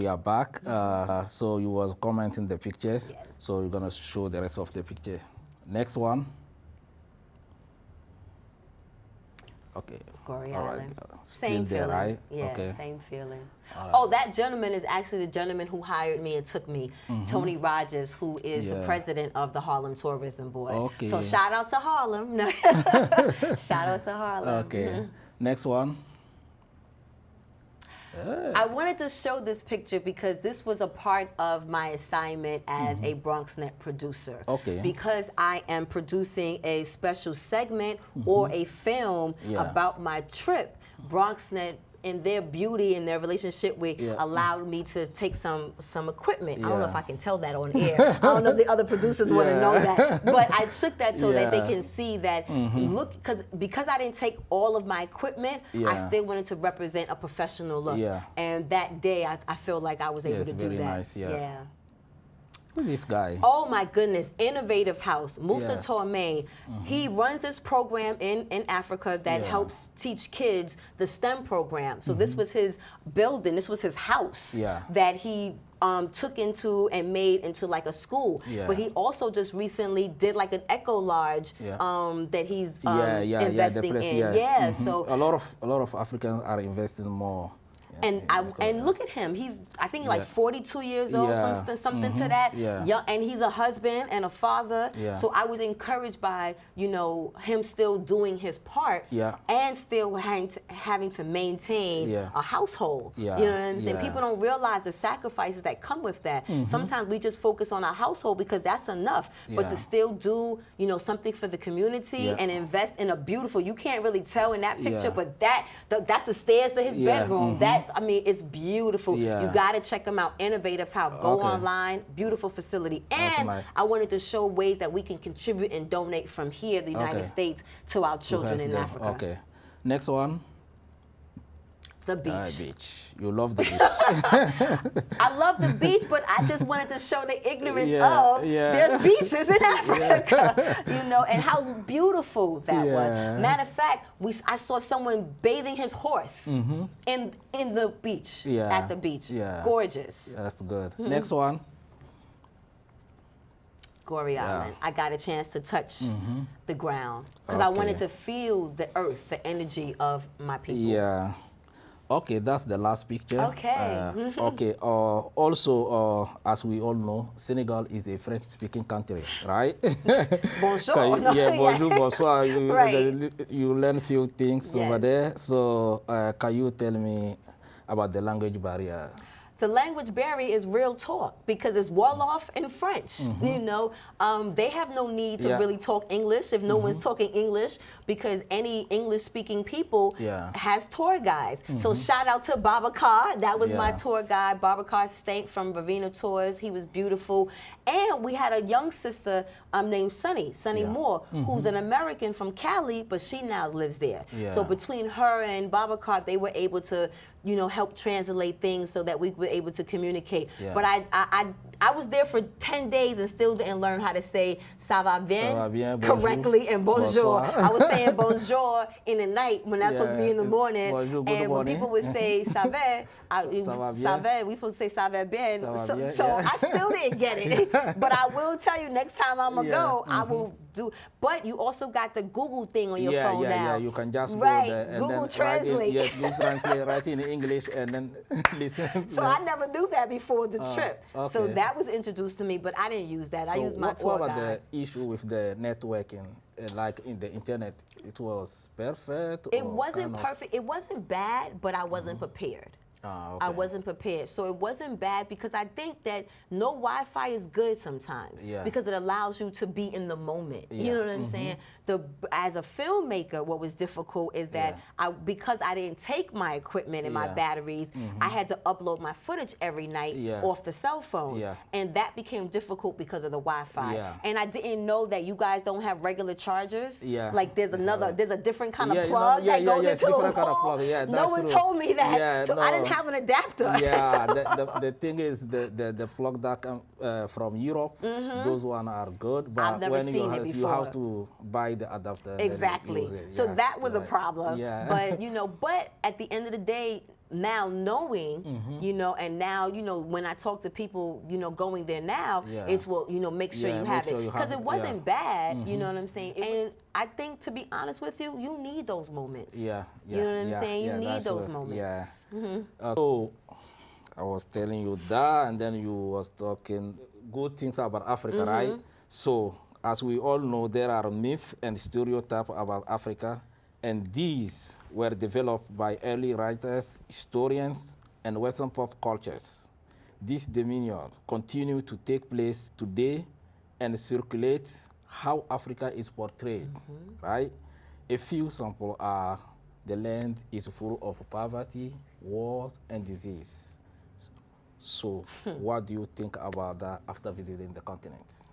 We are back. So you was commenting the pictures. Yes. So you're gonna show the rest of the picture. Next one. Okay. Goree All right. Island. Still Same there, feeling. right? Yeah, Okay. same feeling. All Oh, that gentleman is actually the gentleman who hired me and took me, Tony Rogers, who is the Yeah. president of the Harlem Tourism Board. Okay. So shout out to Harlem. Shout out to Harlem. Okay. Next one. I wanted to show this picture because this was a part of my assignment as a BronxNet producer. Okay. Because I am producing a special segment or a film Yeah. about my trip, BronxNet in their beauty and their relationship with allowed me to take some equipment. I don't know if I can tell that on air. I don't know if the other producers want to know that. But I took that so that they can see that look, because I didn't take all of my equipment, I still wanted to represent a professional look. Yeah. And that day I feel like I was able to do very that. nice, yeah. Who's this guy? Oh my goodness, Innovative House, Musa Yeah. Torme. He runs this program in Africa that helps teach kids the STEM program. So this was his building, this was his house that he took into and made into like a school. But he also just recently did like an Eco Lodge that he's investing in. So a lot of Africans are investing more. And look at him. He's I think like 42 years old, something to that. Young, and he's a husband and a father. So I was encouraged by him still doing his part and still having to maintain a household. You know what I'm saying? People don't realize the sacrifices that come with that. Sometimes we just focus on our household because that's enough. But to still do something for the community and invest in a beautiful. You can't really tell in that picture, but that's the stairs to his bedroom. I mean, it's beautiful. You got to check them out. Innovative House. Go online. Beautiful facility. And nice. I wanted to show ways that we can contribute and donate from here, the United States, to our children in Africa. Okay. Next one. The beach. Beach. You love the beach. I love the beach, but I just wanted to show the ignorance of there's beaches in Africa, and how beautiful that was. Matter of fact, I saw someone bathing his horse in the beach, at the beach. Gorgeous. That's good. Next one. Goree Island. I got a chance to touch the ground because I wanted to feel the earth, the energy of my people. Yeah. Okay, that's the last picture. Okay. Okay. Also, as we all know, Senegal is a French-speaking country, right? Bonjour. Bonjour, bonsoir. Right. You learn few things over there. So, can you tell me about the language barrier? The language barrier is real talk because it's Wolof and French. They have no need to really talk English if no one's talking English because any English-speaking people has tour guides. So shout out to Babacar. That was my tour guide, Babacar Stank from Ravina Tours. He was beautiful. And we had a young sister named Sunny Moore, who's an American from Cali, but she now lives there. So between her and Babacar, they were able to help translate things so that we were able to communicate. But I was there for 10 days and still didn't learn how to say ça va bien, correctly and bonjour. I was saying bonjour in the night when that's supposed to be in the morning. Bonjour, and when morning. people would say ça va, we supposed to say ça va bien. So I still didn't get it. But I will tell you next time I'm going to go, I will do. But you also got the Google thing on your phone now. Yeah, you can just go there and Google then Translate. Google Translate, write in English and then listen. So I never knew that before the trip. So that was introduced to me, but I didn't use that. I used my tour guide. What about the issue with the networking? Like in the internet, it was perfect? It wasn't perfect. It wasn't bad, but I wasn't prepared. I wasn't prepared. So it wasn't bad because I think that no Wi-Fi is good sometimes because it allows you to be in the moment. You know what I'm saying? As a filmmaker, what was difficult is that because I didn't take my equipment and my batteries, I had to upload my footage every night off the cell phones. And that became difficult because of the Wi-Fi. And I didn't know that you guys don't have regular chargers. Like there's a different kind of plug that goes into the wall. No one told me that. So I didn't have an adapter. Yeah, the thing is the plug that come from Europe, those ones are good, but I've never when seen it you before. have to buy the adapter. Exactly. So that was a problem. But but at the end of the day, now knowing, you know, and now, you know, when I talk to people, you know, going there now, it's, well, you know, make sure you have it. Because it wasn't bad, you know what I'm saying? And I think, to be honest with you, you need those moments. You know what I'm saying? You need those moments. So I was telling you that, and then you was talking good things about Africa, right? So as we all know, there are myths and stereotypes about Africa, and these were developed by early writers, historians, and Western pop cultures. This dominion continues to take place today and circulates how Africa is portrayed, right? A few samples are: the land is full of poverty, wars, and disease. So what do you think about that after visiting the continents?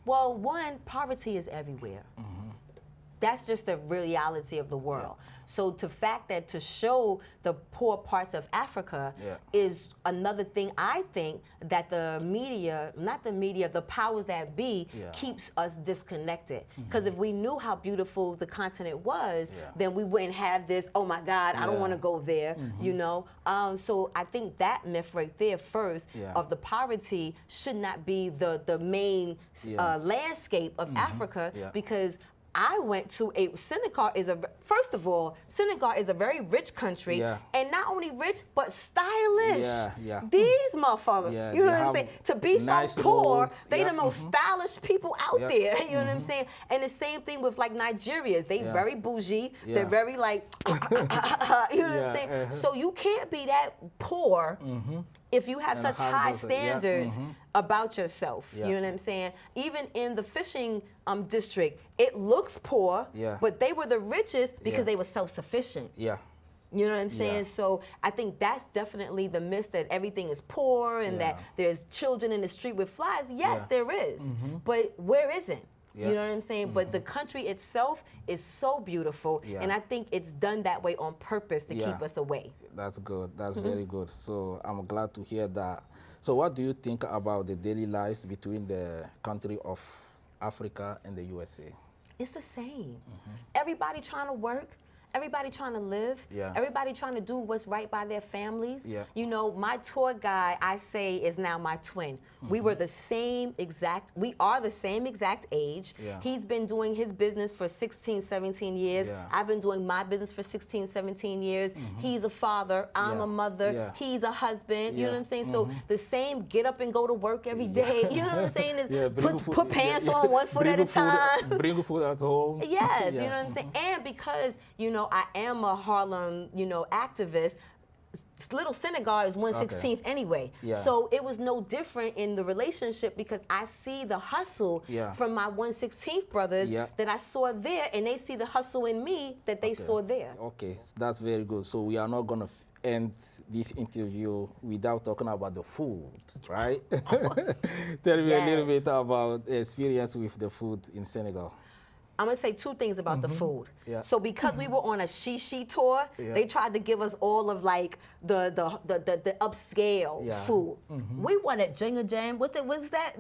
Well, one, poverty is everywhere. That's just the reality of the world. So to fact that to show the poor parts of Africa is another thing, I think, that the media, not the media, the powers that be, keeps us disconnected. Because if we knew how beautiful the continent was, then we wouldn't have this, oh my God, I don't want to go there, you know? So I think that myth right there first of the poverty should not be the main landscape of Africa, because I went to Senegal is first of all, Senegal is a very rich country, and not only rich, but stylish. These motherfuckers, you know what I'm saying? To be nice so poor, roads. They the most stylish people out there, you know what I'm saying? And the same thing with like Nigerians. They very bougie, they're very like, you know what I'm saying? So you can't be that poor if you have such high standards about yourself, you know what I'm saying? Even in the fishing district, it looks poor, but they were the richest because they were self-sufficient. You know what I'm saying? So I think that's definitely the myth, that everything is poor and that there's children in the street with flies. Yes, there is, but where isn't? You know what I'm saying? But the country itself is so beautiful, and I think it's done that way on purpose to keep us away. That's good. That's very good. So I'm glad to hear that. So what do you think about the daily lives between the country of Africa and the USA? It's the same. Everybody trying to work. Everybody trying to live. Everybody trying to do what's right by their families. You know, my tour guide, I say, is now my twin. We were the same exact, we are the same exact age. He's been doing his business for 16, 17 years. I've been doing my business for 16, 17 years. He's a father, I'm a mother, he's a husband, you know what I'm saying? So the same get up and go to work every day, you know what I'm saying? Is put pants on one foot at a time. Bring food at home. Yes, you know what I'm saying? And because, you know, I am a Harlem, you know, activist, Little Senegal is 1/16th anyway. So it was no different in the relationship, because I see the hustle from my 1/16th brothers that I saw there, and they see the hustle in me that they saw there. Okay, that's very good. So we are not going to end this interview without talking about the food, right? Tell me a little bit about the experience with the food in Senegal. I'm gonna say two things about the food. So because we were on a shishi tour, they tried to give us all of like the upscale food. We wanted jinga jam. What's that?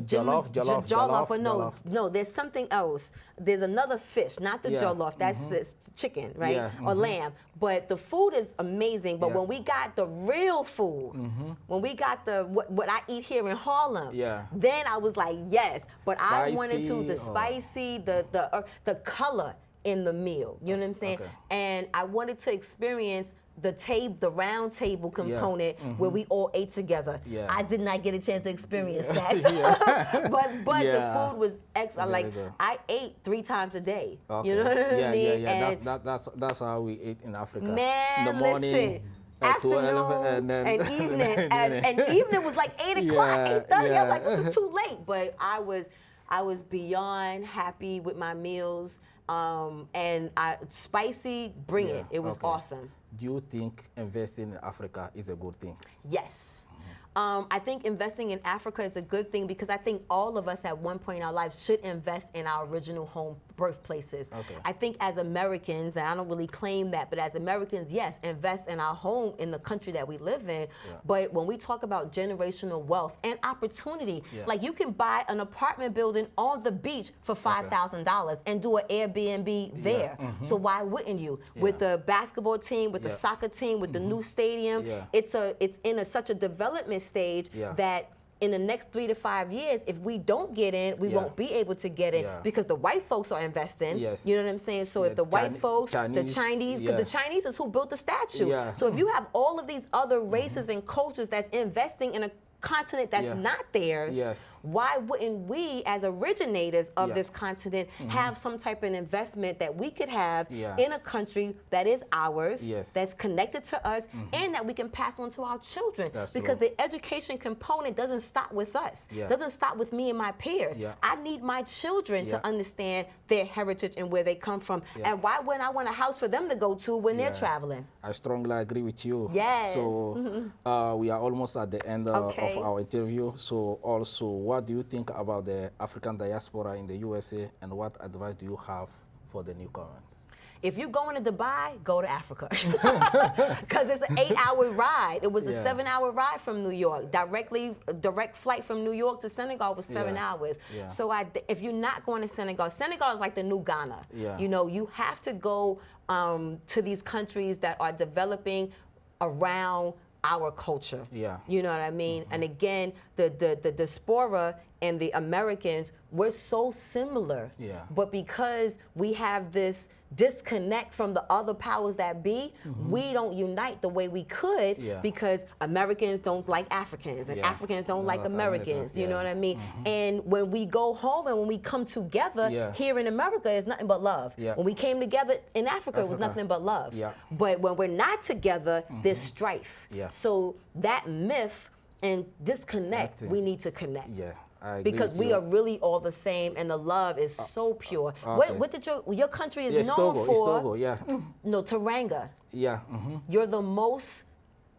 Jollof. No, there's something else. There's another fish, not the jollof. That's chicken, right? Or lamb. But the food is amazing. But when we got the real food, when we got the what I eat here in Harlem, then I was like, yes. But I wanted to the spicy, the color in the meal. You know what I'm saying? And I wanted to experience the round table component where we all ate together. I did not get a chance to experience that. but the food was excellent. Like I ate 3 times a day. You know what I mean? And that's how we ate in Africa. Man, in the morning, afternoon, and evening. And evening was like 8 o'clock, 8:30. I was like, this is too late. But I was beyond happy with my meals. And spicy, bring it. It was awesome. Do you think investing in Africa is a good thing? Yes. I think investing in Africa is a good thing, because I think all of us at one point in our lives should invest in our original home birthplaces. Okay. I think as Americans, and I don't really claim that, but as Americans, yes, invest in our home in the country that we live in. Yeah. But when we talk about generational wealth and opportunity, like you can buy an apartment building on the beach for $5,000 and do an Airbnb there. So why wouldn't you? With the basketball team, with the soccer team, with the new stadium, it's in such a development stage that in the next 3 to 5 years, if we don't get in, we won't be able to get in because the white folks are investing. Yes. You know what I'm saying? So if the white folks, the Chinese, because the Chinese is who built the statue. So if you have all of these other races and cultures that's investing in a continent that's not theirs, why wouldn't we as originators of this continent have some type of investment that we could have in a country that is ours, that's connected to us, and that we can pass on to our children? Because the education component doesn't stop with us, doesn't stop with me and my peers. I need my children to understand their heritage and where they come from. And why wouldn't I want a house for them to go to when they're traveling? I strongly agree with you. Yes. So we are almost at the end of our interview. So also, what do you think about the African diaspora in the USA, and what advice do you have for the newcomers? If you're going to Dubai, go to Africa. Because it's an 8-hour ride. It was a 7-hour ride from New York. Direct flight from New York to Senegal was 7 hours. So if you're not going to Senegal, Senegal is like the new Ghana. You know, you have to go to these countries that are developing around our culture. You know what I mean? And again, the diaspora and the Americans, we're so similar. But because we have this disconnect from the other powers that be, we don't unite the way we could because Americans don't like Africans and Africans don't like Americans. You know what I mean? And when we go home and when we come together here in America, it's nothing but love. When we came together in Africa, it was nothing but love. But when we're not together, there's strife. So that myth and disconnect, we need to connect. Because we are really all the same, and the love is so pure. What did your country is known for? Togo, No, Teranga. You're the most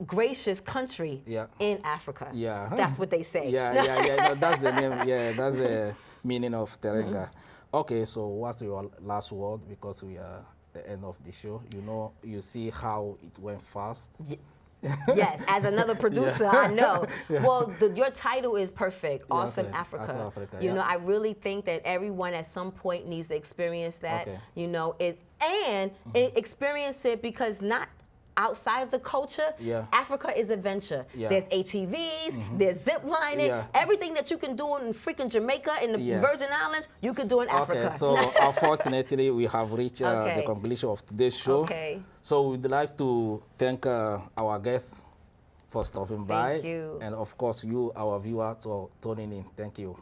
gracious country in Africa. That's what they say. No, that's the name. That's the meaning of Teranga. Okay, so what's your last word? Because we are at the end of the show. You know, you see how it went fast. Yes, as another producer, I know. Well, your title is perfect, Awesome Africa. Awesome Africa. You know, I really think that everyone at some point needs to experience that. You know, experience it because not outside of the culture, Africa is adventure. There's ATVs, there's zip lining, everything that you can do in freaking Jamaica and the Virgin Islands, you can do in Africa. Okay, so unfortunately, we have reached the conclusion of today's show. So we'd like to thank our guests for stopping by. Thank you. And of course, you, our viewers, for tuning in. Thank you.